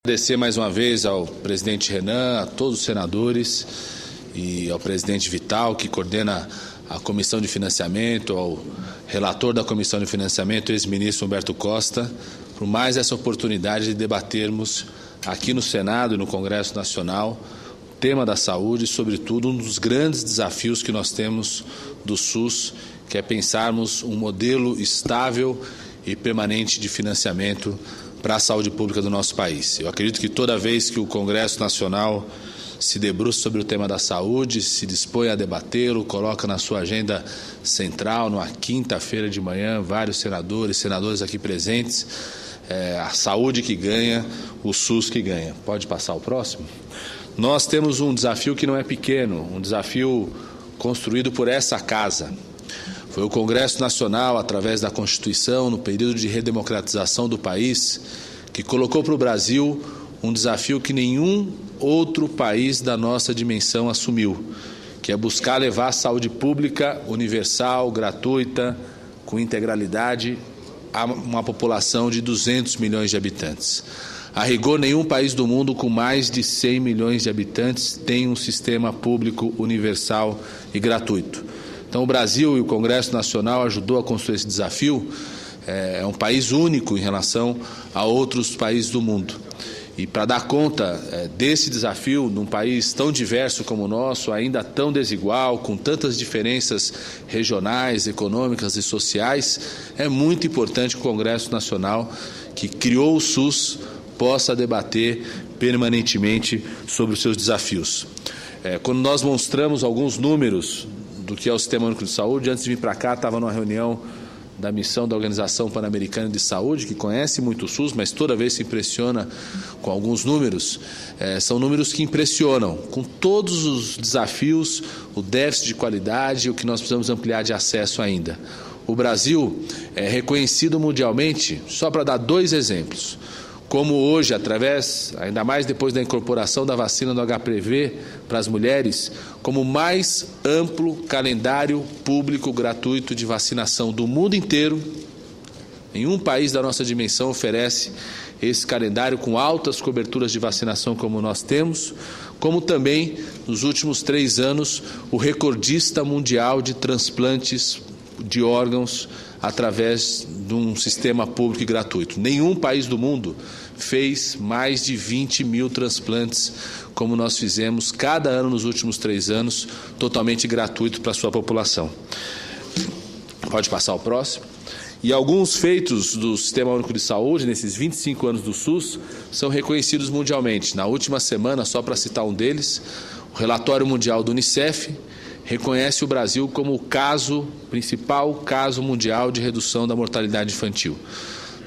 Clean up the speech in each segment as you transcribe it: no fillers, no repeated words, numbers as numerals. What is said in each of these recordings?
Agradecer mais uma vez ao presidente Renan, a todos os senadores e ao presidente Vital, que coordena a Comissão de Financiamento, ao relator da Comissão de Financiamento, ex-ministro Humberto Costa, por mais essa oportunidade de debatermos aqui no Senado e no Congresso Nacional o tema da saúde e, sobretudo, um dos grandes desafios que nós temos do SUS, que é pensarmos um modelo estável e permanente de financiamento para a saúde pública do nosso país. Eu acredito que toda vez que o Congresso Nacional se debruça sobre o tema da saúde, se dispõe a debatê-lo, coloca na sua agenda central, numa quinta-feira de manhã, vários senadoras aqui presentes, a saúde que ganha, o SUS que ganha. Pode passar o próximo? Nós temos um desafio que não é pequeno, um desafio construído por essa casa. Foi o Congresso Nacional, através da Constituição, no período de redemocratização do país, que colocou para o Brasil um desafio que nenhum outro país da nossa dimensão assumiu, que é buscar levar a saúde pública universal, gratuita, com integralidade, a uma população de 200 milhões de habitantes. A rigor, nenhum país do mundo com mais de 100 milhões de habitantes tem um sistema público universal e gratuito. Então, o Brasil e o Congresso Nacional ajudou a construir esse desafio. É um país único em relação a outros países do mundo. E para dar conta desse desafio, num país tão diverso como o nosso, ainda tão desigual, com tantas diferenças regionais, econômicas e sociais, é muito importante que o Congresso Nacional, que criou o SUS, possa debater permanentemente sobre os seus desafios. Quando nós mostramos alguns números do que é o Sistema Único de Saúde, antes de vir para cá, estava numa reunião da missão da Organização Pan-Americana de Saúde, que conhece muito o SUS, mas toda vez se impressiona com alguns números. São números que impressionam, com todos os desafios, o déficit de qualidade e o que nós precisamos ampliar de acesso ainda. O Brasil é reconhecido mundialmente, só para dar dois exemplos, como hoje, através, ainda mais depois da incorporação da vacina do HPV para as mulheres, como o mais amplo calendário público gratuito de vacinação do mundo inteiro. Nenhum país da nossa dimensão oferece esse calendário com altas coberturas de vacinação como nós temos, como também, nos últimos 3 anos, o recordista mundial de transplantes de órgãos através de um sistema público e gratuito. Nenhum país do mundo fez mais de 20 mil transplantes, como nós fizemos cada ano nos últimos 3 anos, totalmente gratuito para a sua população. Pode passar o próximo. E alguns feitos do Sistema Único de Saúde, nesses 25 anos do SUS, são reconhecidos mundialmente. Na última semana, só para citar um deles, o relatório mundial do Unicef reconhece o Brasil como o principal caso mundial de redução da mortalidade infantil.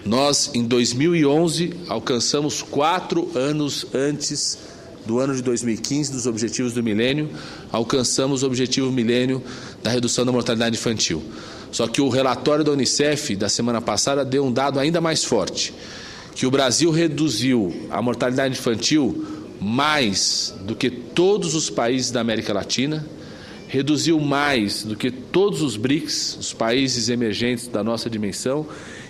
Nós, em 2011, alcançamos 4 anos antes do ano de 2015, dos Objetivos do Milênio, alcançamos o Objetivo Milênio da redução da mortalidade infantil. Só que o relatório da Unicef da semana passada deu um dado ainda mais forte, que o Brasil reduziu a mortalidade infantil mais do que todos os países da América Latina, reduziu mais do que todos os BRICS, os países emergentes da nossa dimensão,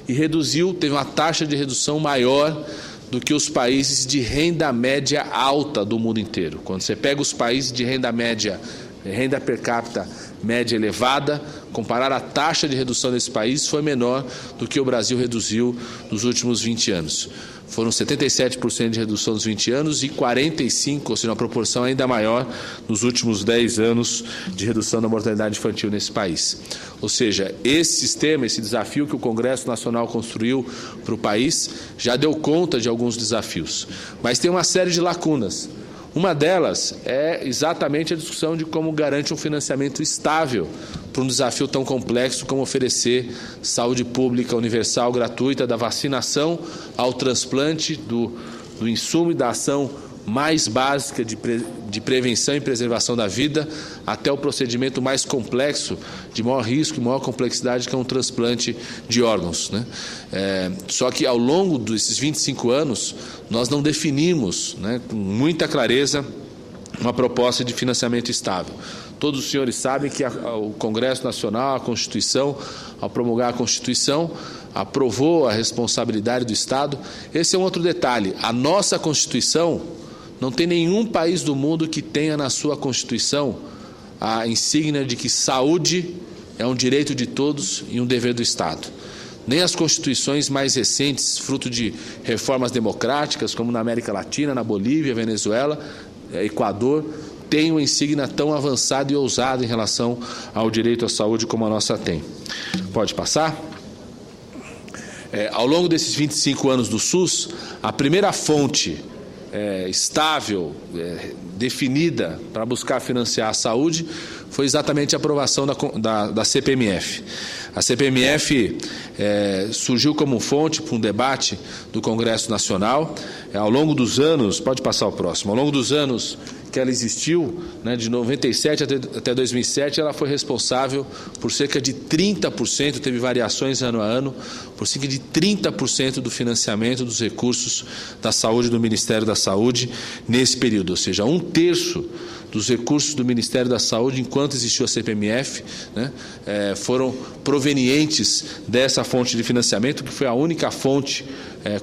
e teve uma taxa de redução maior do que os países de renda média alta do mundo inteiro. Quando você pega os países de renda média, renda per capita média elevada, comparar a taxa de redução desse país foi menor do que o Brasil reduziu nos últimos 20 anos. Foram 77% de redução nos 20 anos e 45%, ou seja, uma proporção ainda maior nos últimos 10 anos de redução da mortalidade infantil nesse país. Ou seja, esse sistema, esse desafio que o Congresso Nacional construiu para o país, já deu conta de alguns desafios, mas tem uma série de lacunas. Uma delas é exatamente a discussão de como garante um financiamento estável para um desafio tão complexo como oferecer saúde pública universal, gratuita, da vacinação ao transplante, do insumo e da ação mais básica de prevenção e preservação da vida, até o procedimento mais complexo, de maior risco e maior complexidade, que é um transplante de órgãos, né? Só que ao longo desses 25 anos, nós não definimos, né, com muita clareza uma proposta de financiamento estável. Todos os senhores sabem que o Congresso Nacional, a Constituição, ao promulgar a Constituição, aprovou a responsabilidade do Estado. Esse é um outro detalhe. A nossa Constituição, não tem nenhum país do mundo que tenha na sua Constituição a insígnia de que saúde é um direito de todos e um dever do Estado. Nem as constituições mais recentes, fruto de reformas democráticas, como na América Latina, na Bolívia, Venezuela, Equador, têm uma insígnia tão avançada e ousada em relação ao direito à saúde como a nossa tem. Pode passar? Ao longo desses 25 anos do SUS, a primeira fonte estável, definida para buscar financiar a saúde, foi exatamente a aprovação da CPMF. A CPMF surgiu como fonte para um debate do Congresso Nacional. Ao longo dos anos, pode passar o próximo, ao longo dos anos que ela existiu, né, de 97 até 2007, ela foi responsável por cerca de 30%, teve variações ano a ano, por cerca de 30% do financiamento dos recursos da saúde do Ministério da Saúde nesse período, ou seja, 1/3 dos recursos do Ministério da Saúde, enquanto existiu a CPMF, né, foram provenientes dessa fonte de financiamento, que foi a única fonte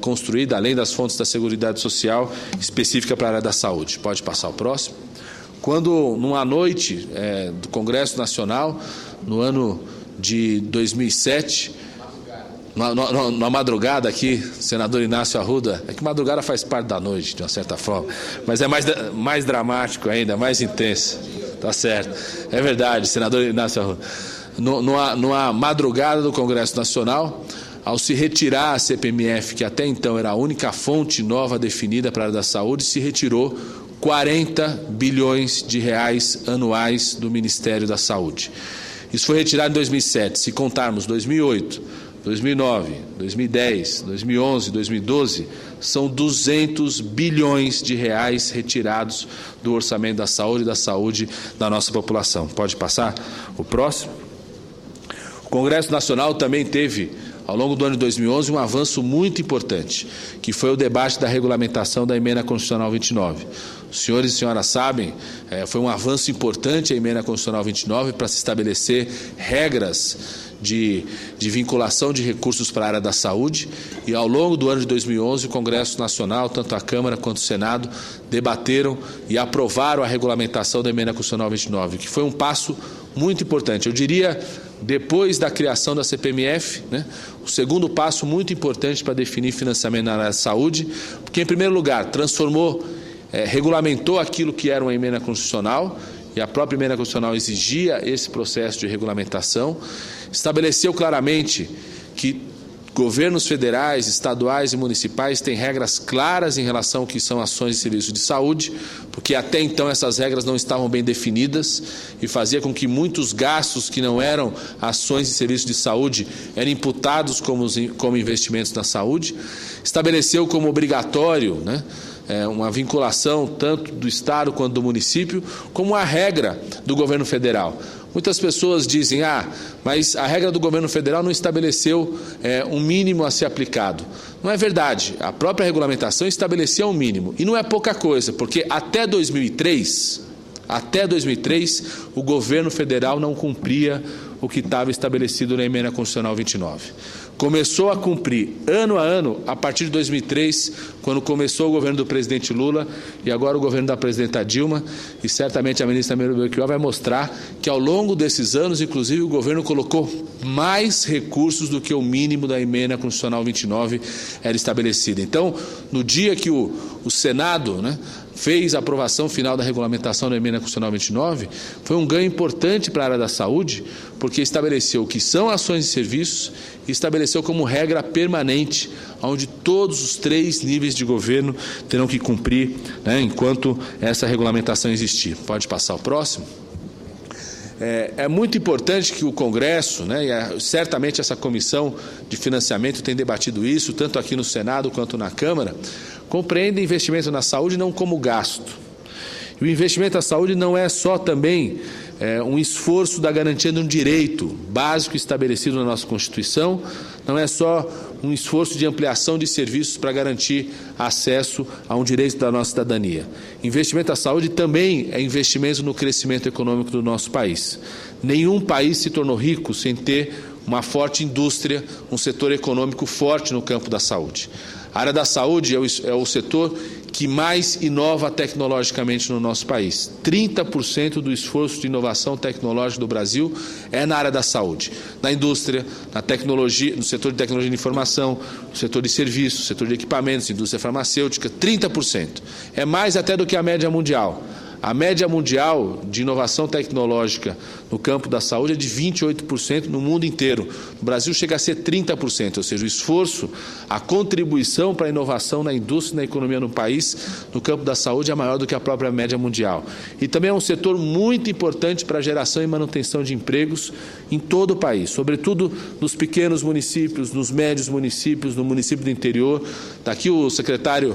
construída, além das fontes da Seguridade Social, específica para a área da saúde. Pode passar o próximo. Quando, numa noite do Congresso Nacional, no ano de 2007, na madrugada aqui, senador Inácio Arruda, é que madrugada faz parte da noite, de uma certa forma, mas é mais dramático ainda, mais intenso, tá certo, é verdade, senador Inácio Arruda. Numa madrugada do Congresso Nacional, ao se retirar a CPMF, que até então era a única fonte nova definida para a área da saúde, se retirou 40 bilhões de reais anuais do Ministério da Saúde. Isso foi retirado em 2007, se contarmos 2008, 2009, 2010, 2011, 2012, são 200 bilhões de reais retirados do orçamento da saúde e da saúde da nossa população. Pode passar o próximo? O Congresso Nacional também teve, ao longo do ano de 2011, um avanço muito importante, que foi o debate da regulamentação da Emenda Constitucional 29. Os senhores e senhoras sabem, foi um avanço importante a Emenda Constitucional 29 para se estabelecer regras de vinculação de recursos para a área da saúde, e ao longo do ano de 2011 o Congresso Nacional, tanto a Câmara quanto o Senado, debateram e aprovaram a regulamentação da Emenda Constitucional 29, que foi um passo muito importante. Eu diria, depois da criação da CPMF, né, o segundo passo muito importante para definir financiamento na área da saúde, porque, em primeiro lugar, regulamentou aquilo que era uma emenda constitucional, e a própria emenda constitucional exigia esse processo de regulamentação, estabeleceu claramente que governos federais, estaduais e municipais têm regras claras em relação ao que são ações e serviços de saúde, porque até então essas regras não estavam bem definidas e fazia com que muitos gastos que não eram ações e serviços de saúde eram imputados como investimentos na saúde. Estabeleceu como obrigatório, né, uma vinculação tanto do Estado quanto do município, como a regra do governo federal. Muitas pessoas dizem, mas a regra do governo federal não estabeleceu um mínimo a ser aplicado. Não é verdade. A própria regulamentação estabeleceu um mínimo. E não é pouca coisa, porque até 2003, o governo federal não cumpria o que estava estabelecido na Emenda Constitucional 29. Começou a cumprir ano a ano a partir de 2003, quando começou o governo do presidente Lula e agora o governo da presidenta Dilma, e certamente a ministra Miriam Belchior vai mostrar que ao longo desses anos, inclusive, o governo colocou mais recursos do que o mínimo da Emenda Constitucional 29 era estabelecido. Então, no dia que o Senado, né, fez a aprovação final da regulamentação da Emenda Constitucional 29, foi um ganho importante para a área da saúde, porque estabeleceu o que são ações e serviços e estabeleceu como regra permanente, onde todos os 3 níveis de governo terão que cumprir, né, enquanto essa regulamentação existir. Pode passar o próximo? É muito importante que o Congresso, né, e certamente essa comissão de financiamento tem debatido isso, tanto aqui no Senado quanto na Câmara, compreenda investimento na saúde não como gasto. E o investimento na saúde não é só também um esforço da garantia de um direito básico estabelecido na nossa Constituição, não é só um esforço de ampliação de serviços para garantir acesso a um direito da nossa cidadania. Investimento na saúde também é investimento no crescimento econômico do nosso país. Nenhum país se tornou rico sem ter uma forte indústria, um setor econômico forte no campo da saúde. A área da saúde é o setor que mais inova tecnologicamente no nosso país. 30% do esforço de inovação tecnológica do Brasil é na área da saúde, na indústria, na tecnologia, no setor de tecnologia de informação, no setor de serviços, no setor de equipamentos, indústria farmacêutica, 30%. É mais até do que a média mundial. A média mundial de inovação tecnológica no campo da saúde é de 28% no mundo inteiro. No Brasil chega a ser 30%, ou seja, o esforço, a contribuição para a inovação na indústria e na economia no país, no campo da saúde, é maior do que a própria média mundial. E também é um setor muito importante para a geração e manutenção de empregos em todo o país, sobretudo nos pequenos municípios, nos médios municípios, no município do interior. Daqui o secretário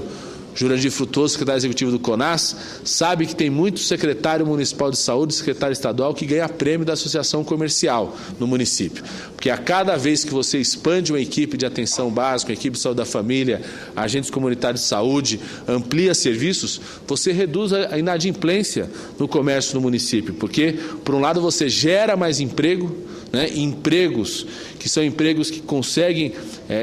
Jurandir Frutuoso, secretário executivo do CONAS, sabe que tem muito secretário municipal de saúde, secretário estadual, que ganha prêmio da associação comercial no município. Porque a cada vez que você expande uma equipe de atenção básica, uma equipe de saúde da família, agentes comunitários de saúde, amplia serviços, você reduz a inadimplência no comércio no município. Porque, por um lado, você gera mais emprego, empregos que são empregos que conseguem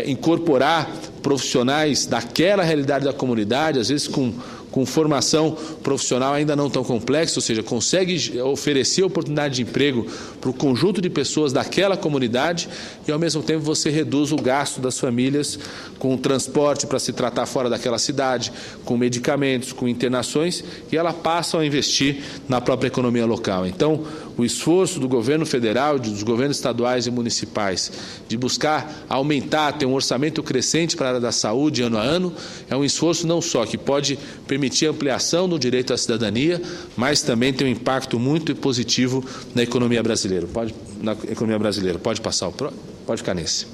incorporar profissionais daquela realidade da comunidade, às vezes com formação profissional ainda não tão complexa, ou seja, consegue oferecer oportunidade de emprego para o conjunto de pessoas daquela comunidade e, ao mesmo tempo, você reduz o gasto das famílias com transporte para se tratar fora daquela cidade, com medicamentos, com internações, e elas passam a investir na própria economia local. Então, o esforço do governo federal, dos governos estaduais e municipais, de buscar aumentar, ter um orçamento crescente para a área da saúde ano a ano, é um esforço não só que pode permitir ampliação do direito à cidadania, mas também tem um impacto muito positivo na economia brasileira. Pode passar pode ficar nesse.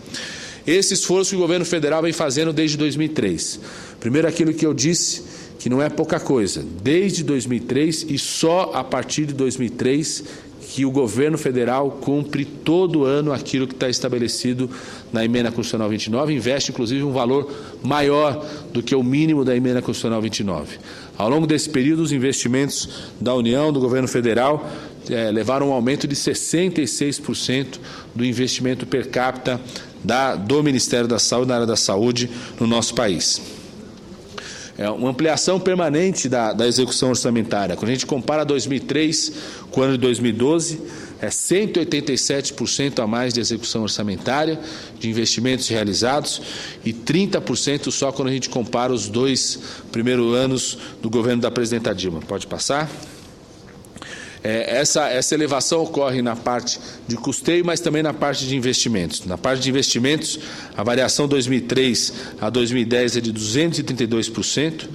Esse esforço que o governo federal vem fazendo desde 2003. Primeiro, aquilo que eu disse, que não é pouca coisa. Desde 2003 e só a partir de 2003 que o governo federal cumpre todo ano aquilo que está estabelecido na Emenda Constitucional 29, investe inclusive um valor maior do que o mínimo da Emenda Constitucional 29. Ao longo desse período, os investimentos da União, do governo federal, levaram a um aumento de 66% do investimento per capita do Ministério da Saúde, na área da saúde, no nosso país. É uma ampliação permanente da execução orçamentária. Quando a gente compara 2003 com o ano de 2012, é 187% a mais de execução orçamentária, de investimentos realizados, e 30% só quando a gente compara os 2 primeiros anos do governo da presidenta Dilma. Pode passar? Essa elevação ocorre na parte de custeio, mas também na parte de investimentos. Na parte de investimentos, a variação 2003 a 2010 é de 232%,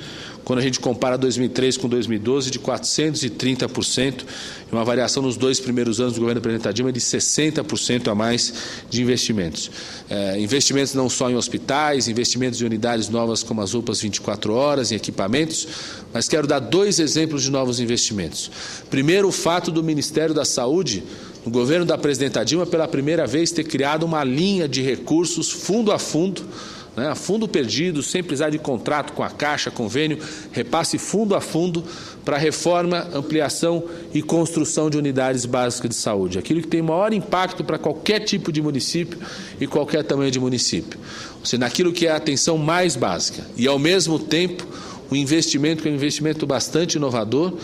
quando a gente compara 2003 com 2012, de 430%, e uma variação nos 2 primeiros anos do governo da presidenta Dilma de 60% a mais de investimentos. Investimentos não só em hospitais, investimentos em unidades novas como as UPAs 24 horas, em equipamentos, mas quero dar 2 exemplos de novos investimentos. Primeiro, o fato do Ministério da Saúde, no governo da presidenta Dilma, pela primeira vez ter criado uma linha de recursos fundo a fundo, a fundo perdido, sem precisar de contrato com a Caixa, convênio, repasse fundo a fundo para reforma, ampliação e construção de unidades básicas de saúde. Aquilo que tem maior impacto para qualquer tipo de município e qualquer tamanho de município. Ou seja, naquilo que é a atenção mais básica. E, ao mesmo tempo, o investimento, que é um investimento bastante inovador,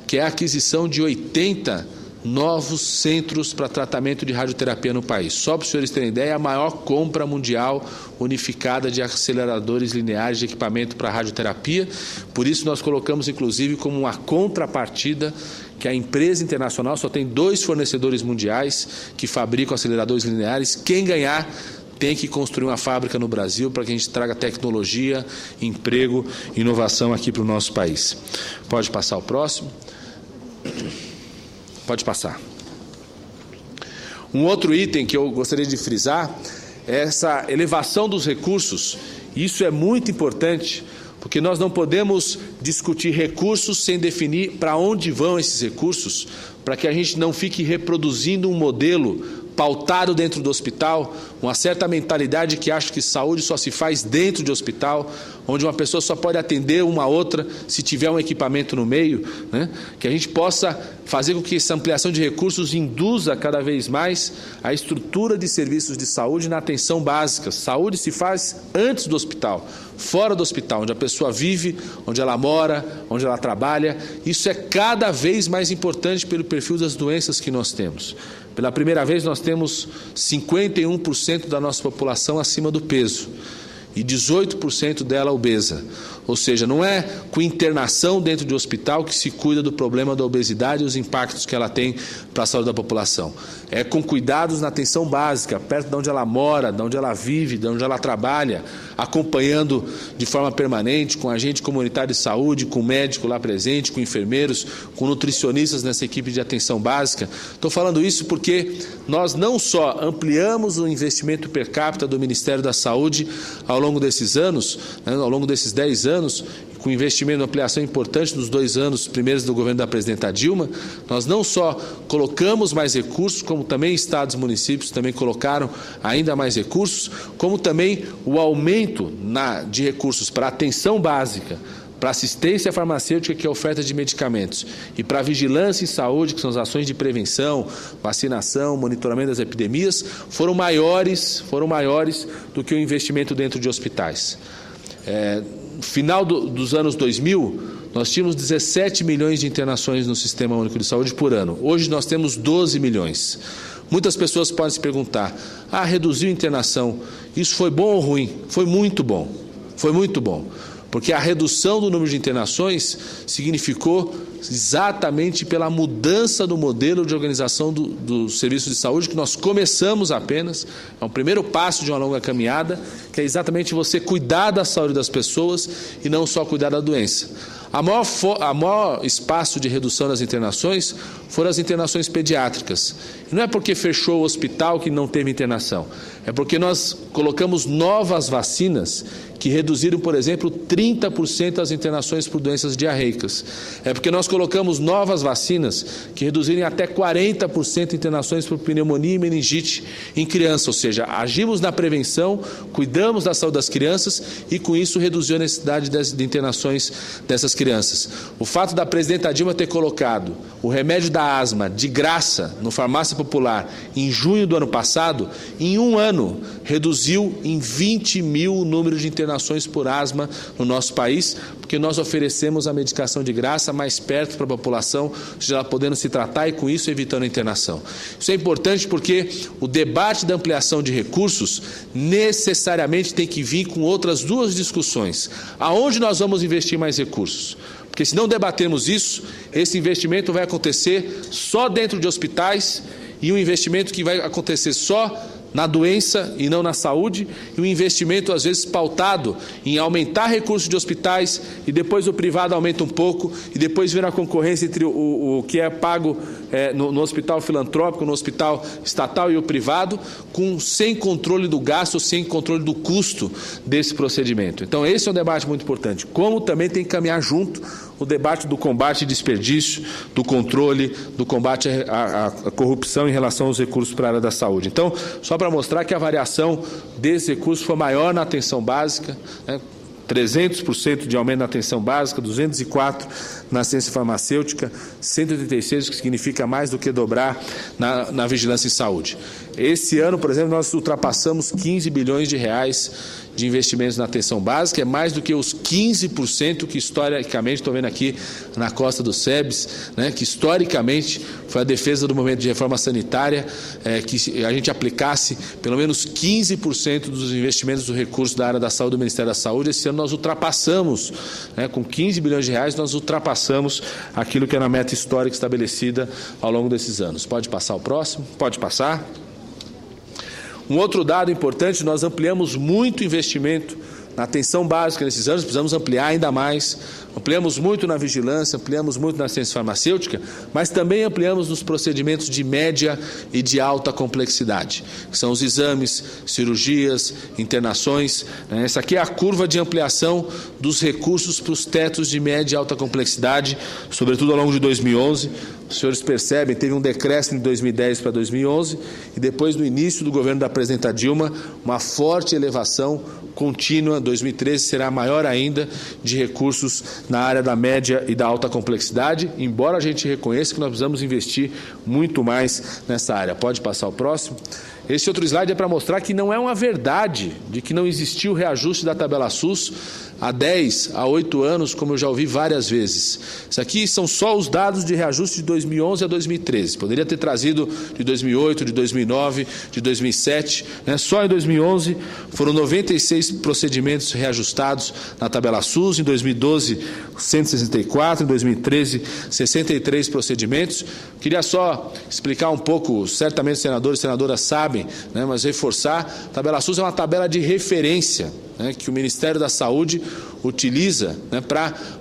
que é a aquisição de 80 novos centros para tratamento de radioterapia no país. Só para os senhores terem ideia, é a maior compra mundial unificada de aceleradores lineares de equipamento para radioterapia. Por isso, nós colocamos, inclusive, como uma contrapartida que a empresa internacional só tem 2 fornecedores mundiais que fabricam aceleradores lineares. Quem ganhar tem que construir uma fábrica no Brasil para que a gente traga tecnologia, emprego, inovação aqui para o nosso país. Pode passar o próximo. Pode passar. Um outro item que eu gostaria de frisar é essa elevação dos recursos. Isso é muito importante, porque nós não podemos discutir recursos sem definir para onde vão esses recursos, para que a gente não fique reproduzindo um modelo pautado dentro do hospital, uma certa mentalidade que acha que saúde só se faz dentro de hospital, onde uma pessoa só pode atender uma outra se tiver um equipamento no meio, né? Que a gente possa fazer com que essa ampliação de recursos induza cada vez mais a estrutura de serviços de saúde na atenção básica. Saúde se faz antes do hospital, fora do hospital, onde a pessoa vive, onde ela mora, onde ela trabalha. Isso é cada vez mais importante pelo perfil das doenças que nós temos. Pela primeira vez nós temos 51% da nossa população acima do peso e 18% dela obesa. Ou seja, não é com internação dentro de hospital que se cuida do problema da obesidade e os impactos que ela tem para a saúde da população. É com cuidados na atenção básica, perto de onde ela mora, de onde ela vive, de onde ela trabalha, acompanhando de forma permanente, com agente comunitário de saúde, com médico lá presente, com enfermeiros, com nutricionistas nessa equipe de atenção básica. Estou falando isso porque nós não só ampliamos o investimento per capita do Ministério da Saúde ao longo desses anos, né, ao longo desses 10 anos, com investimento e ampliação importante nos 2 anos primeiros do governo da presidenta Dilma, nós não só colocamos mais recursos, como também estados e municípios também colocaram ainda mais recursos, como também o aumento de recursos para atenção básica, para assistência farmacêutica, que é a oferta de medicamentos, e para vigilância em saúde, que são as ações de prevenção, vacinação, monitoramento das epidemias, foram maiores do que o investimento dentro de hospitais. No final dos anos 2000, nós tínhamos 17 milhões de internações no Sistema Único de Saúde por ano. Hoje nós temos 12 milhões. Muitas pessoas podem se perguntar, reduziu a internação, isso foi bom ou ruim? Foi muito bom, porque a redução do número de internações significou exatamente pela mudança do modelo de organização do serviço de saúde, que nós começamos apenas, é um primeiro passo de uma longa caminhada, que é exatamente você cuidar da saúde das pessoas e não só cuidar da doença. A maior espaço de redução das internações foram as internações pediátricas. E não é porque fechou o hospital que não teve internação, é porque nós colocamos novas vacinas que reduziram, por exemplo, 30% as internações por doenças diarreicas. É porque nós colocamos novas vacinas que reduziram até 40% internações por pneumonia e meningite em criança, ou seja, agimos na prevenção, cuidamos da saúde das crianças e com isso reduziu a necessidade de internações dessas crianças. O fato da presidenta Dilma ter colocado o remédio da asma de graça no Farmácia Popular em junho do ano passado, em um ano reduziu em 20 mil o número de internações por asma no nosso país, porque nós oferecemos a medicação de graça mais perto para a população, seja ela podendo se tratar e com isso evitando a internação. Isso é importante porque o debate da ampliação de recursos necessariamente tem que vir com outras duas discussões. Aonde nós vamos investir mais recursos? Porque se não debatermos isso, esse investimento vai acontecer só dentro de hospitais e um investimento que vai acontecer só na doença e não na saúde, e um investimento às vezes pautado em aumentar recursos de hospitais e depois o privado aumenta um pouco e depois vem a concorrência entre o que é pago no hospital filantrópico, no hospital estatal e o privado, sem controle do gasto, sem controle do custo desse procedimento. Então esse é um debate muito importante, como também tem que caminhar junto o debate do combate ao desperdício, do controle, do combate à corrupção em relação aos recursos para a área da saúde. Então, só para mostrar que a variação desses recursos foi maior na atenção básica, né? 300% de aumento na atenção básica, 204% na ciência farmacêutica, 186%, que significa mais do que dobrar na vigilância em saúde. Esse ano, por exemplo, nós ultrapassamos 15 bilhões de reais de investimentos na atenção básica, é mais do que os 15% que historicamente, estou vendo aqui na costa do SEBS, né, que historicamente foi a defesa do movimento de reforma sanitária, que a gente aplicasse pelo menos 15% dos investimentos do recurso da área da saúde do Ministério da Saúde. Esse ano nós ultrapassamos, né, com 15 bilhões de reais, nós ultrapassamos aquilo que era a meta histórica estabelecida ao longo desses anos. Pode passar o próximo? Pode passar. Um outro dado importante, nós ampliamos muito o investimento na atenção básica nesses anos, precisamos ampliar ainda mais. Ampliamos muito na vigilância, ampliamos muito na assistência farmacêutica, mas também ampliamos nos procedimentos de média e de alta complexidade, que são os exames, cirurgias, internações. Essa aqui é a curva de ampliação dos recursos para os tetos de média e alta complexidade, sobretudo ao longo de 2011. Os senhores percebem, teve um decréscimo de 2010 para 2011 e depois, no início do governo da presidenta Dilma, uma forte elevação contínua. 2013 será maior ainda, de recursos na área da média e da alta complexidade, embora a gente reconheça que nós precisamos investir muito mais nessa área. Pode passar o próximo. Esse outro slide é para mostrar que não é uma verdade de que não existiu reajuste da tabela SUS há 10, há 8 anos, como eu já ouvi várias vezes. Isso aqui são só os dados de reajuste de 2011 a 2013. Poderia ter trazido de 2008, de 2009, de 2007. Só em 2011 foram 96 procedimentos reajustados na tabela SUS. Em 2012, 164. Em 2013, 63 procedimentos. Queria só explicar um pouco, certamente os senadores e senadoras sabem, mas reforçar, a tabela SUS é uma tabela de referência, que o Ministério da Saúde utiliza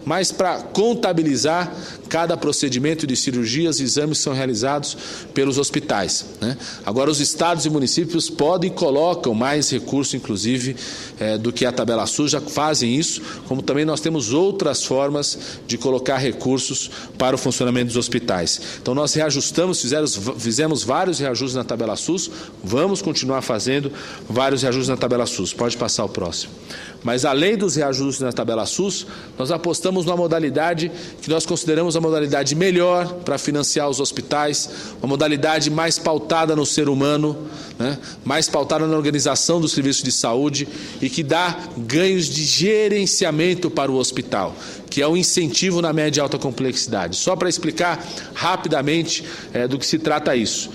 mais para contabilizar cada procedimento de cirurgias e exames que são realizados pelos hospitais. Agora, os estados e municípios podem e colocam mais recursos, inclusive, do que a tabela SUS, já fazem isso, como também nós temos outras formas de colocar recursos para o funcionamento dos hospitais. Então, nós reajustamos, fizemos vários reajustes na tabela SUS, vamos continuar fazendo vários reajustes na tabela SUS. Pode passar o próximo. Mas, além dos reajustes na tabela SUS, nós apostamos numa modalidade que nós consideramos a modalidade melhor para financiar os hospitais, uma modalidade mais pautada no ser humano, mais pautada na organização dos serviços de saúde e que dá ganhos de gerenciamento para o hospital, que é um incentivo na média e alta complexidade. Só para explicar rapidamente do que se trata isso.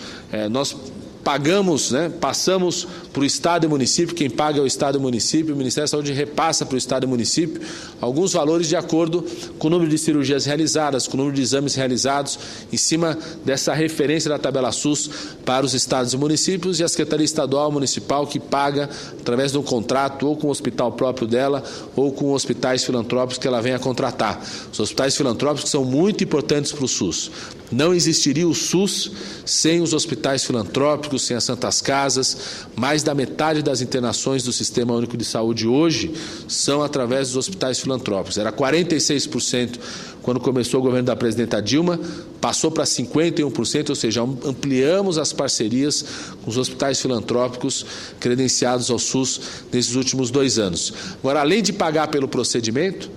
Nós pagamos, passamos para o Estado e município, quem paga é o Estado e o município, o Ministério da Saúde repassa para o Estado e município alguns valores de acordo com o número de cirurgias realizadas, com o número de exames realizados, em cima dessa referência da tabela SUS para os estados e municípios, e a Secretaria Estadual Municipal que paga através de um contrato ou com o hospital próprio dela ou com hospitais filantrópicos que ela venha contratar. Os hospitais filantrópicos são muito importantes para o SUS. Não existiria o SUS sem os hospitais filantrópicos, sem as Santas Casas. Mais da metade das internações do Sistema Único de Saúde hoje são através dos hospitais filantrópicos. Era 46% quando começou o governo da presidenta Dilma, passou para 51%, ou seja, ampliamos as parcerias com os hospitais filantrópicos credenciados ao SUS nesses últimos 2 anos. Agora, além de pagar pelo procedimento,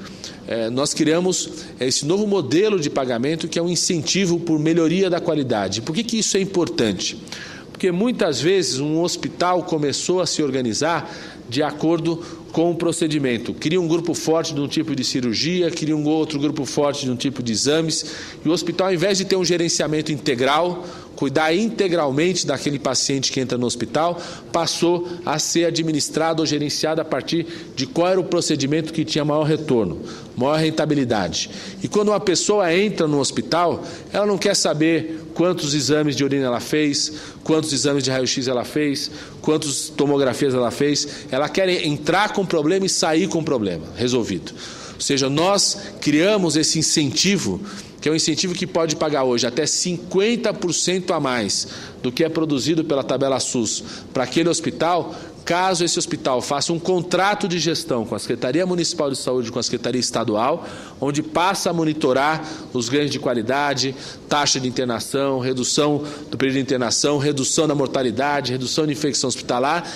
nós criamos esse novo modelo de pagamento que é um incentivo por melhoria da qualidade. Por que isso é importante? Porque muitas vezes um hospital começou a se organizar de acordo com o procedimento. Cria um grupo forte de um tipo de cirurgia, cria um outro grupo forte de um tipo de exames, e o hospital, ao invés de ter um gerenciamento integral, cuidar integralmente daquele paciente que entra no hospital, passou a ser administrado ou gerenciado a partir de qual era o procedimento que tinha maior retorno, maior rentabilidade. E quando uma pessoa entra no hospital, ela não quer saber quantos exames de urina ela fez, quantos exames de raio-x ela fez, quantas tomografias ela fez, ela quer entrar com problema e sair com problema, resolvido. Ou seja, nós criamos esse incentivo, que é um incentivo que pode pagar hoje até 50% a mais do que é produzido pela tabela SUS para aquele hospital, caso esse hospital faça um contrato de gestão com a Secretaria Municipal de Saúde e com a Secretaria Estadual, onde passa a monitorar os ganhos de qualidade, taxa de internação, redução do período de internação, redução da mortalidade, redução de infecção hospitalar,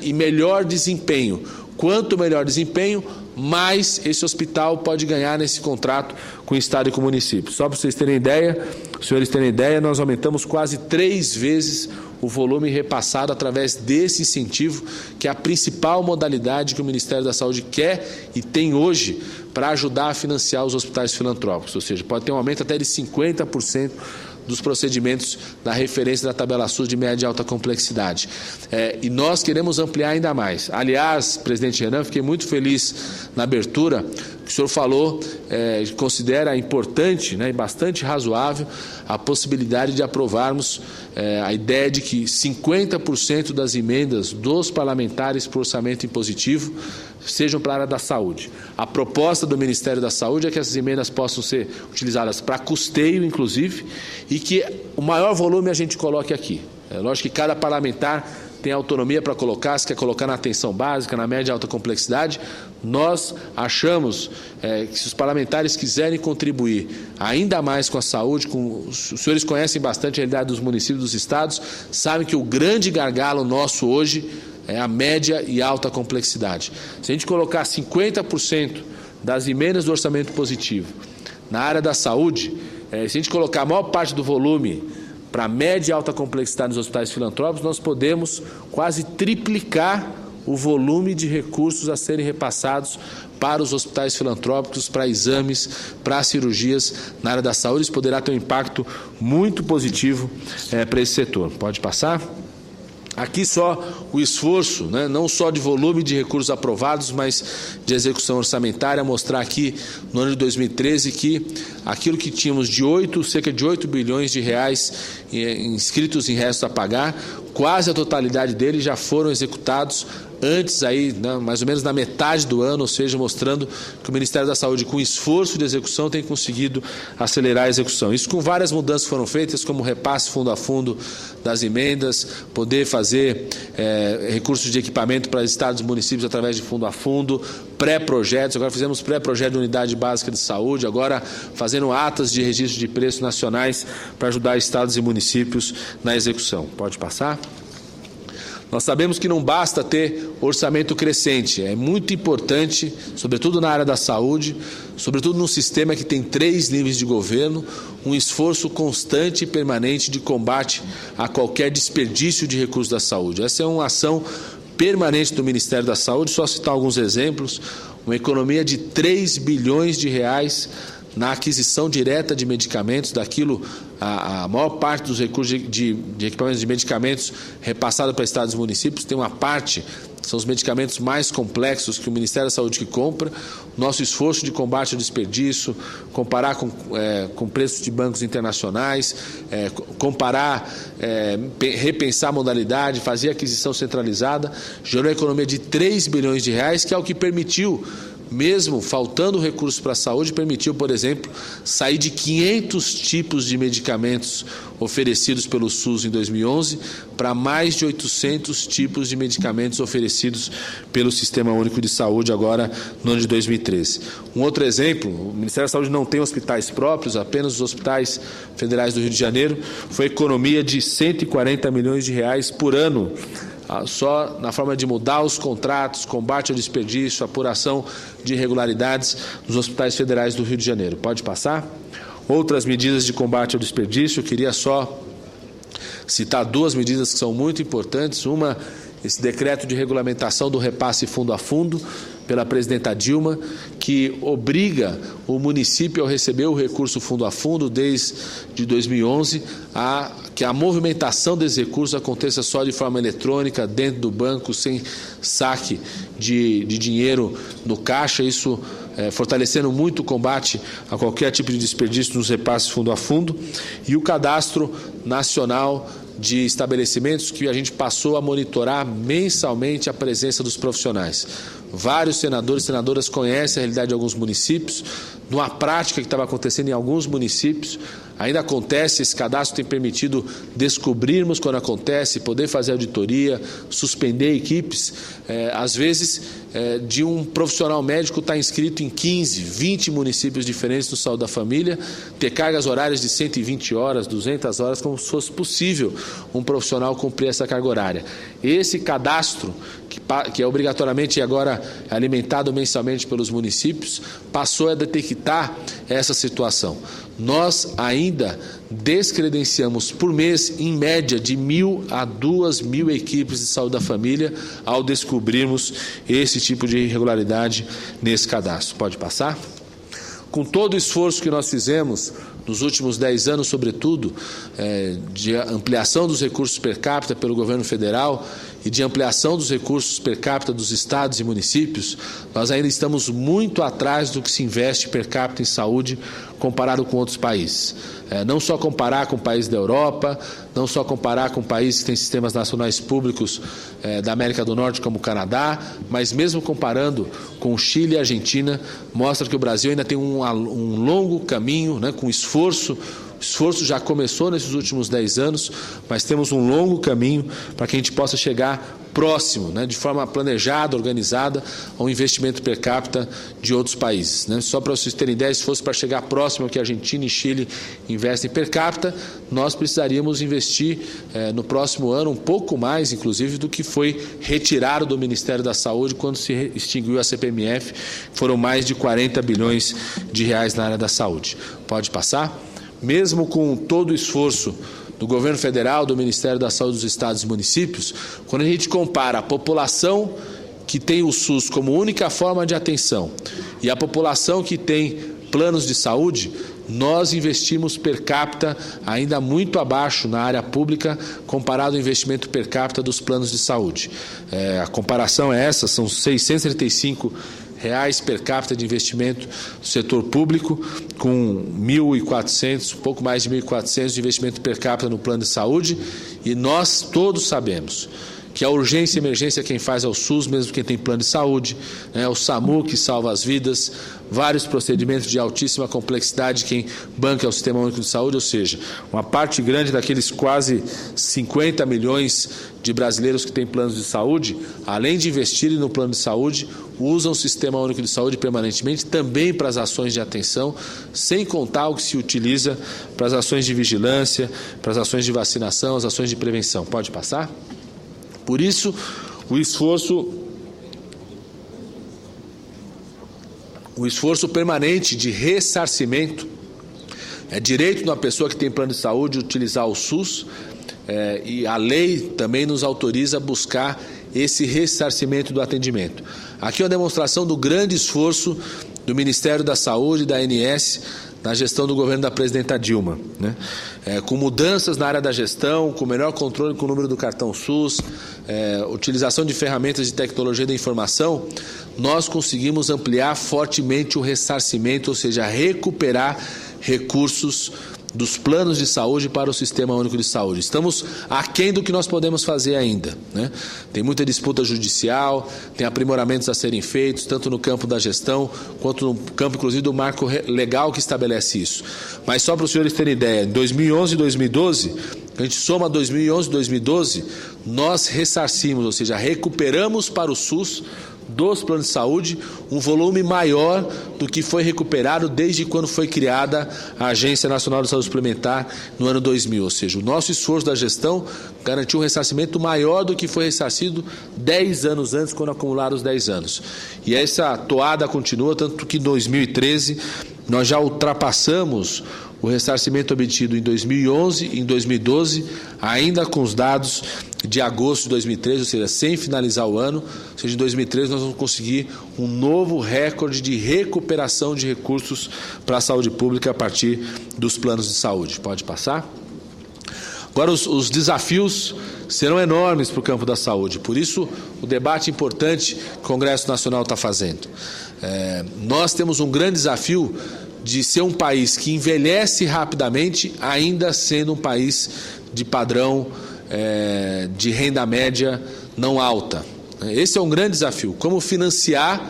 e melhor desempenho. Quanto melhor desempenho, mais esse hospital pode ganhar nesse contrato com o Estado e com o município. Só para vocês terem ideia, os senhores terem ideia, nós aumentamos quase 3 vezes o volume repassado através desse incentivo, que é a principal modalidade que o Ministério da Saúde quer e tem hoje para ajudar a financiar os hospitais filantrópicos. Ou seja, pode ter um aumento até de 50% dos procedimentos da referência da tabela SUS de média e alta complexidade. E nós queremos ampliar ainda mais. Aliás, presidente Renan, fiquei muito feliz na abertura, que o senhor falou, considera importante, né, e bastante razoável a possibilidade de aprovarmos a ideia de que 50% das emendas dos parlamentares para o orçamento impositivo sejam para a área da saúde. A proposta do Ministério da Saúde é que essas emendas possam ser utilizadas para custeio, inclusive, e que o maior volume a gente coloque aqui. É lógico que cada parlamentar tem autonomia para colocar, se quer colocar na atenção básica, na média e alta complexidade. Nós achamos que se os parlamentares quiserem contribuir ainda mais com a saúde, os senhores conhecem bastante a realidade dos municípios e dos estados, sabem que o grande gargalo nosso hoje é a média e alta complexidade. Se a gente colocar 50% das emendas do orçamento positivo na área da saúde, se a gente colocar a maior parte do volume para média e alta complexidade nos hospitais filantrópicos, nós podemos quase triplicar o volume de recursos a serem repassados para os hospitais filantrópicos, para exames, para cirurgias na área da saúde. Isso poderá ter um impacto muito positivo para esse setor. Pode passar? Aqui só o esforço, né, não só de volume de recursos aprovados, mas de execução orçamentária, mostrar aqui no ano de 2013 que aquilo que tínhamos de cerca de 8 bilhões de reais inscritos em restos a pagar, quase a totalidade deles já foram executados antes, aí, né, mais ou menos na metade do ano, ou seja, mostrando que o Ministério da Saúde, com esforço de execução, tem conseguido acelerar a execução. Isso com várias mudanças que foram feitas, como repasse fundo a fundo das emendas, poder fazer recursos de equipamento para estados e municípios através de fundo a fundo, pré-projetos. Agora fizemos pré-projeto de unidade básica de saúde, agora fazendo atas de registro de preços nacionais para ajudar estados e municípios na execução. Pode passar? Nós sabemos que não basta ter orçamento crescente, é muito importante, sobretudo na área da saúde, sobretudo num sistema que tem 3 níveis de governo, um esforço constante e permanente de combate a qualquer desperdício de recursos da saúde. Essa é uma ação permanente do Ministério da Saúde, só citar alguns exemplos, uma economia de 3 bilhões de reais na aquisição direta de medicamentos, daquilo, a maior parte dos recursos de equipamentos de medicamentos repassado para estados e municípios, tem uma parte, são os medicamentos mais complexos que o Ministério da Saúde que compra. Nosso esforço de combate ao desperdício, comparar com preços de bancos internacionais, repensar a modalidade, fazer aquisição centralizada, gerou uma economia de 3 bilhões de reais, que é o que permitiu, mesmo faltando recursos para a saúde, permitiu, por exemplo, sair de 500 tipos de medicamentos oferecidos pelo SUS em 2011 para mais de 800 tipos de medicamentos oferecidos pelo Sistema Único de Saúde agora no ano de 2013. Um outro exemplo, o Ministério da Saúde não tem hospitais próprios, apenas os hospitais federais do Rio de Janeiro, foi economia de 140 milhões de reais por ano, só na forma de mudar os contratos, combate ao desperdício, apuração de irregularidades nos hospitais federais do Rio de Janeiro. Pode passar? Outras medidas de combate ao desperdício, eu queria só citar 2 medidas que são muito importantes. Uma, esse decreto de regulamentação do repasse fundo a fundo, pela presidenta Dilma, que obriga o município a receber o recurso fundo a fundo desde 2011, que a movimentação desses recursos aconteça só de forma eletrônica, dentro do banco, sem saque de dinheiro no caixa, isso fortalecendo muito o combate a qualquer tipo de desperdício nos repasses fundo a fundo, e o cadastro nacional de estabelecimentos, que a gente passou a monitorar mensalmente a presença dos profissionais. Vários senadores e senadoras conhecem a realidade de alguns municípios, numa prática que estava acontecendo em alguns municípios, ainda acontece, esse cadastro tem permitido descobrirmos quando acontece, poder fazer auditoria, suspender equipes, às vezes de um profissional médico estar inscrito em 15, 20 municípios diferentes do Saúde da Família, ter cargas horárias de 120 horas, 200 horas, como se fosse possível um profissional cumprir essa carga horária. Esse cadastro, que é obrigatoriamente agora alimentado mensalmente pelos municípios, passou a detectar essa situação. Nós ainda descredenciamos por mês, em média, de 1.000 a 2.000 equipes de saúde da família ao descobrirmos esse tipo de irregularidade nesse cadastro. Pode passar? Com todo o esforço que nós fizemos nos últimos 10 anos, sobretudo, de ampliação dos recursos per capita pelo governo federal e de ampliação dos recursos per capita dos estados e municípios, nós ainda estamos muito atrás do que se investe per capita em saúde comparado com outros países. Não só comparar com países da Europa, não só comparar com países que têm sistemas nacionais públicos da América do Norte, como o Canadá, mas mesmo comparando com o Chile e a Argentina, mostra que o Brasil ainda tem um longo caminho, né, com esforço. O esforço já começou nesses últimos 10 anos, mas temos um longo caminho para que a gente possa chegar próximo, né, de forma planejada, organizada, ao investimento per capita de outros países. Né? Só para vocês terem ideia, se fosse para chegar próximo ao que a Argentina e Chile investem per capita, nós precisaríamos investir no próximo ano um pouco mais, inclusive, do que foi retirado do Ministério da Saúde quando se extinguiu a CPMF, foram mais de 40 bilhões de reais na área da saúde. Pode passar? Mesmo com todo o esforço do governo federal, do Ministério da Saúde dos estados e municípios, quando a gente compara a população que tem o SUS como única forma de atenção e a população que tem planos de saúde, nós investimos per capita ainda muito abaixo na área pública comparado ao investimento per capita dos planos de saúde. A comparação é essa, são R$635 per capita de investimento do setor público, com 1.400, pouco mais de 1.400 de investimento per capita no plano de saúde, e nós todos sabemos que a urgência e emergência quem faz é o SUS, mesmo quem tem plano de saúde, é o SAMU que salva as vidas, vários procedimentos de altíssima complexidade quem banca é o Sistema Único de Saúde, ou seja, uma parte grande daqueles quase 50 milhões de brasileiros que têm planos de saúde, além de investirem no plano de saúde, usam o Sistema Único de Saúde permanentemente também para as ações de atenção, sem contar o que se utiliza para as ações de vigilância, para as ações de vacinação, as ações de prevenção. Pode passar? Por isso, o esforço permanente de ressarcimento, é direito de uma pessoa que tem plano de saúde utilizar o SUS, e a lei também nos autoriza a buscar esse ressarcimento do atendimento. Aqui é uma demonstração do grande esforço do Ministério da Saúde e da ANS na gestão do governo da presidenta Dilma, né? Com mudanças na área da gestão, com melhor controle com o número do cartão SUS, utilização de ferramentas de tecnologia da informação, nós conseguimos ampliar fortemente o ressarcimento, ou seja, recuperar recursos dos planos de saúde para o Sistema Único de Saúde. Estamos aquém do que nós podemos fazer ainda, né? Tem muita disputa judicial, tem aprimoramentos a serem feitos, tanto no campo da gestão, quanto no campo, inclusive, do marco legal que estabelece isso. Mas só para os senhores terem ideia, em 2011 e 2012, a gente soma 2011 e 2012, nós ressarcimos, ou seja, recuperamos para o SUS dos planos de saúde um volume maior do que foi recuperado desde quando foi criada a Agência Nacional de Saúde Suplementar no ano 2000, ou seja, o nosso esforço da gestão garantiu um ressarcimento maior do que foi ressarcido 10 anos antes, quando acumularam os 10 anos. E essa toada continua, tanto que em 2013 nós já ultrapassamos o ressarcimento obtido em 2011 e em 2012, ainda com os dados de agosto de 2013, ou seja, sem finalizar o ano, ou seja, em 2013 nós vamos conseguir um novo recorde de recuperação de recursos para a saúde pública a partir dos planos de saúde. Pode passar? Agora, os desafios serão enormes para o campo da saúde, por isso o debate importante que o Congresso Nacional está fazendo. Nós temos um grande desafio de ser um país que envelhece rapidamente, ainda sendo um país de padrão de renda média não alta. Esse é um grande desafio. Como financiar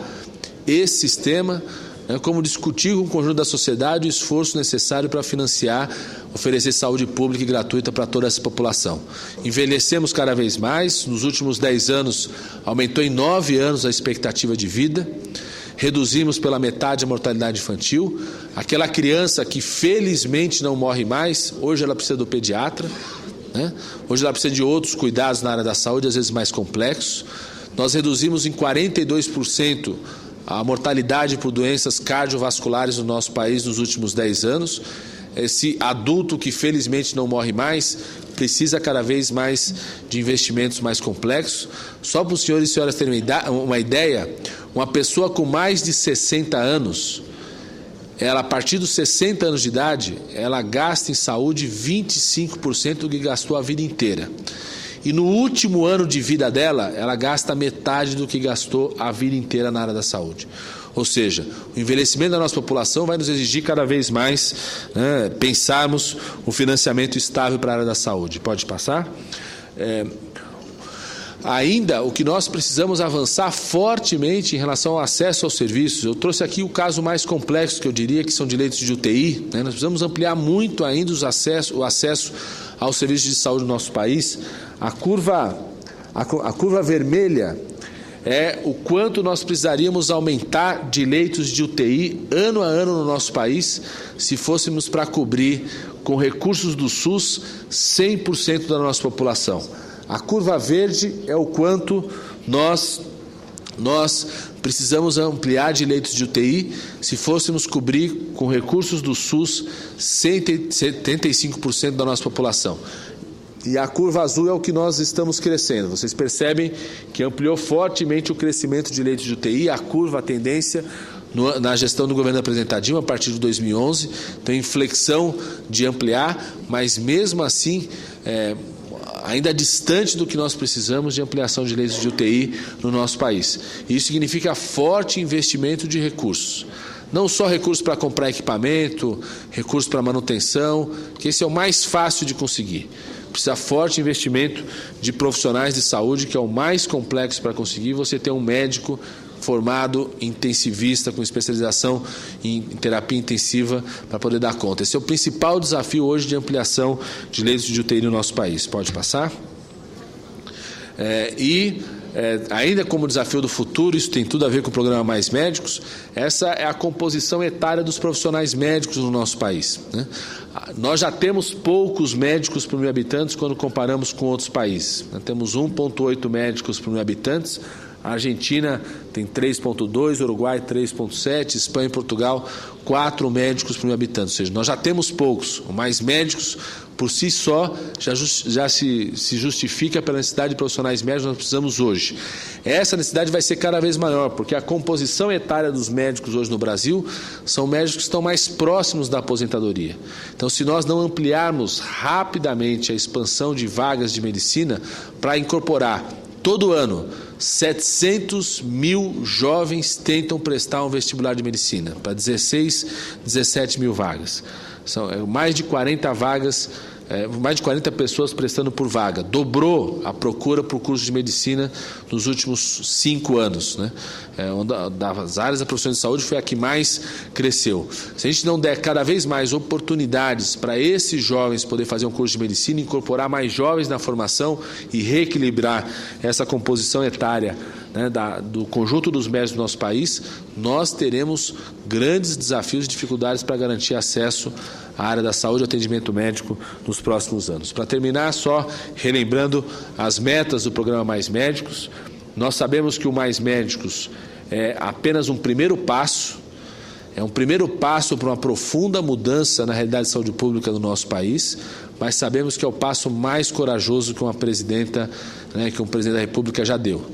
esse sistema, como discutir com o conjunto da sociedade o esforço necessário para financiar, oferecer saúde pública e gratuita para toda essa população. Envelhecemos cada vez mais, nos últimos 10 anos aumentou em 9 anos a expectativa de vida, reduzimos pela metade a mortalidade infantil, aquela criança que felizmente não morre mais, hoje ela precisa do pediatra, né? Hoje ela precisa de outros cuidados na área da saúde, às vezes mais complexos. Nós reduzimos em 42% a mortalidade por doenças cardiovasculares no nosso país nos últimos 10 anos. Esse adulto que felizmente não morre mais precisa cada vez mais de investimentos mais complexos. Só para os senhores e senhoras terem uma ideia, uma pessoa com mais de 60 anos, ela, a partir dos 60 anos de idade, ela gasta em saúde 25% do que gastou a vida inteira. e no último ano de vida dela, ela gasta metade do que gastou a vida inteira na área da saúde. Ou seja, o envelhecimento da nossa população vai nos exigir cada vez mais, né, pensarmos um financiamento estável para a área da saúde. Pode passar? Ainda, o que nós precisamos avançar fortemente em relação ao acesso aos serviços. Eu trouxe aqui o caso mais complexo, que eu diria, que são de leitos de UTI. Né? Nós precisamos ampliar muito ainda o acesso aos serviços de saúde no nosso país. A curva vermelha é o quanto nós precisaríamos aumentar de leitos de UTI ano a ano no nosso país, se fôssemos para cobrir, com recursos do SUS, 100% da nossa população. A curva verde é o quanto nós precisamos ampliar de leitos de UTI se fôssemos cobrir com recursos do SUS 75% da nossa população. E a curva azul é o que nós estamos crescendo. Vocês percebem que ampliou fortemente o crescimento de leitos de UTI, a curva, a tendência na gestão do governo apresentadinho a partir de 2011, tem inflexão de ampliar, mas mesmo assim ainda distante do que nós precisamos de ampliação de leitos de UTI no nosso país. Isso significa forte investimento de recursos. Não só recursos para comprar equipamento, recursos para manutenção, que esse é o mais fácil de conseguir. Precisa forte investimento de profissionais de saúde, que é o mais complexo para conseguir. Você ter um médico formado, intensivista, com especialização em terapia intensiva, para poder dar conta. Esse é o principal desafio hoje de ampliação de leitos de UTI no nosso país. Pode passar? Ainda como desafio do futuro, isso tem tudo a ver com o programa Mais Médicos, essa é a composição etária dos profissionais médicos no nosso país. Né? Nós já temos poucos médicos por 1.000 habitantes quando comparamos com outros países. Nós temos 1,8 médicos por 1.000 habitantes, a Argentina tem 3,2, Uruguai 3,7, Espanha e Portugal 4 médicos por 1.000 habitantes. Ou seja, nós já temos poucos. Mais médicos, por si só, já se justifica pela necessidade de profissionais médicos que nós precisamos hoje. Essa necessidade vai ser cada vez maior, porque a composição etária dos médicos hoje no Brasil são médicos que estão mais próximos da aposentadoria. Então, se nós não ampliarmos rapidamente a expansão de vagas de medicina para incorporar todo ano 700 mil jovens tentam prestar um vestibular de medicina, para 16, 17 mil vagas. São mais de 40 vagas, mais de 40 pessoas prestando por vaga. Dobrou a procura por curso de medicina nos últimos 5 anos. Né? Das áreas da profissão de saúde foi a que mais cresceu. Se a gente não der cada vez mais oportunidades para esses jovens poder fazer um curso de medicina, incorporar mais jovens na formação e reequilibrar essa composição etária, né, do conjunto dos médicos do nosso país, nós teremos grandes desafios e dificuldades para garantir acesso à área da saúde e atendimento médico nos próximos anos. Para terminar, só relembrando as metas do programa Mais Médicos, nós sabemos que o Mais Médicos é apenas um primeiro passo, é um primeiro passo para uma profunda mudança na realidade de saúde pública do nosso país, mas sabemos que é o passo mais corajoso que uma presidenta, que um presidente da República já deu,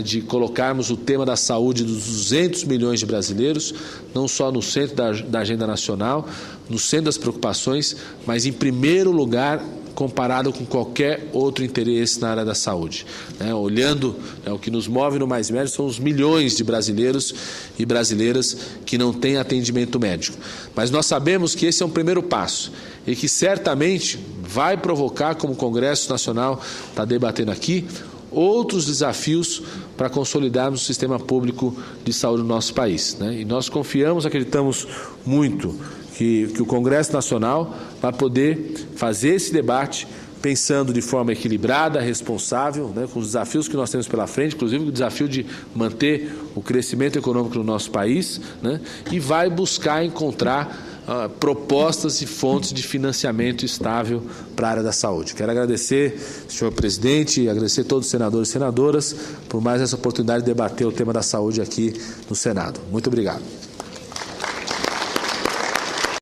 de colocarmos o tema da saúde dos 200 milhões de brasileiros, não só no centro da agenda nacional, no centro das preocupações, mas em primeiro lugar comparado com qualquer outro interesse na área da saúde. Olhando o que nos move no Mais Médicos são os milhões de brasileiros e brasileiras que não têm atendimento médico. Mas nós sabemos que esse é um primeiro passo e que certamente vai provocar, como o Congresso Nacional está debatendo aqui, outros desafios para consolidarmos o sistema público de saúde no nosso país. E nós confiamos, acreditamos muito que o Congresso Nacional vai poder fazer esse debate pensando de forma equilibrada, responsável, com os desafios que nós temos pela frente, inclusive o desafio de manter o crescimento econômico no nosso país, e vai buscar encontrar propostas e fontes de financiamento estável para a área da saúde. Quero agradecer, senhor presidente, e agradecer a todos os senadores e senadoras por mais essa oportunidade de debater o tema da saúde aqui no Senado. Muito obrigado.